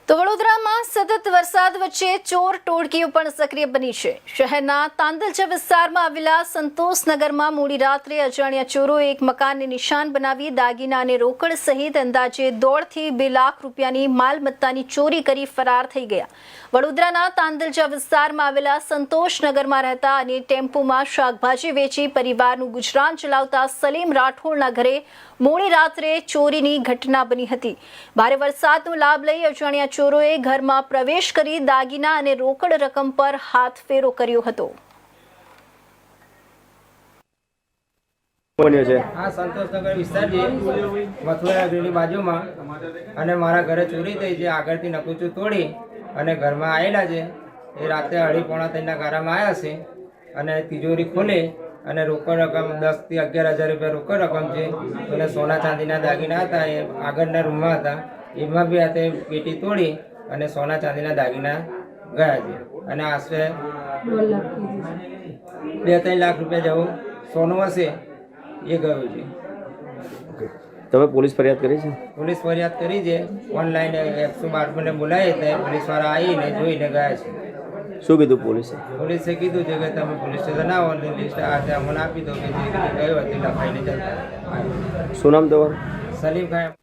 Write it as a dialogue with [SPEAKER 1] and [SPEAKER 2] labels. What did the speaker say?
[SPEAKER 1] તો વડોદરામાં સતત વરસાદ વચ્ચે ચોર ટોળકીઓ પણ સક્રિય બની છે। શહેરના તાંદલજા વિસ્તારમાં આવેલા સંતોષનગરમાં મોડી રાત્રે અજાણ્યા ચોરોએ એક મકાનને નિશાન બનાવી દાગીના અને રોકડ સહિત અંદાજે 1.5 થી 2 લાખ રૂપિયાની માલમત્તાની ચોરી કરી ફરાર થઈ ગયા। વડોદરાના તાંદલજા વિસ્તારમાં આવેલા સંતોષનગરમાં રહેતા અને ટેમ્પોમાં શાકભાજી વેચી પરિવારનું ગુજરાન ચલાવતા સલીમ રાઠોડના ઘરે મોડી રાત્રે ચોરીની ઘટના બની હતી। ભારે વરસાદનો લાભ લઈ અજાણ્યા ચોરોએ ઘરમાં પ્રવેશ કરી દાગીના અને રોકડ રકમ પર હાથ ફેરો કર્યો હતો।
[SPEAKER 2] આ સંતોષનગર વિસ્તાર છે, મથુરાની બાજુમાં, અને મારા ઘરે ચોરી થઈ છે। આગળથી નકુચું તોડી અને ઘરમાં આવેલા છે। એ રાતે 2:30 ના ગારામાં આવ્યા છે અને તિજોરી ખોલે અને રોકડ રકમ 10 થી 11,000 રૂપિયા રોકડ રકમ છે અને સોના ચાંદીના દાગીના હતા એ આગળના રૂમમાં હતા। એમાં બી હાથે પેટી તોડી અને સોના ચાંદીના દાગીના ગયા છે અને આશરે 2-3 લાખ રૂપિયા જેવું સોનું હશે એ ગયું છે।
[SPEAKER 3] તમે પોલીસ ફરિયાદ કરી છે?
[SPEAKER 2] પોલીસ ફરિયાદ કરી છે। ઓનલાઈન 112 ને બોલાવી તો પોલીસવાળા આવીને જોઈને ગયા છે।
[SPEAKER 3] શું કીધું પોલીસે?
[SPEAKER 2] પોલીસે કીધું છે કે તમે પોલીસ સ્ટેશન આવો અને લિસ્ટ અમને આપી દો કે જે ગયો હતી લખાઈને જતા।
[SPEAKER 3] શું નામ તમારું?
[SPEAKER 2] સલીમ ખાન।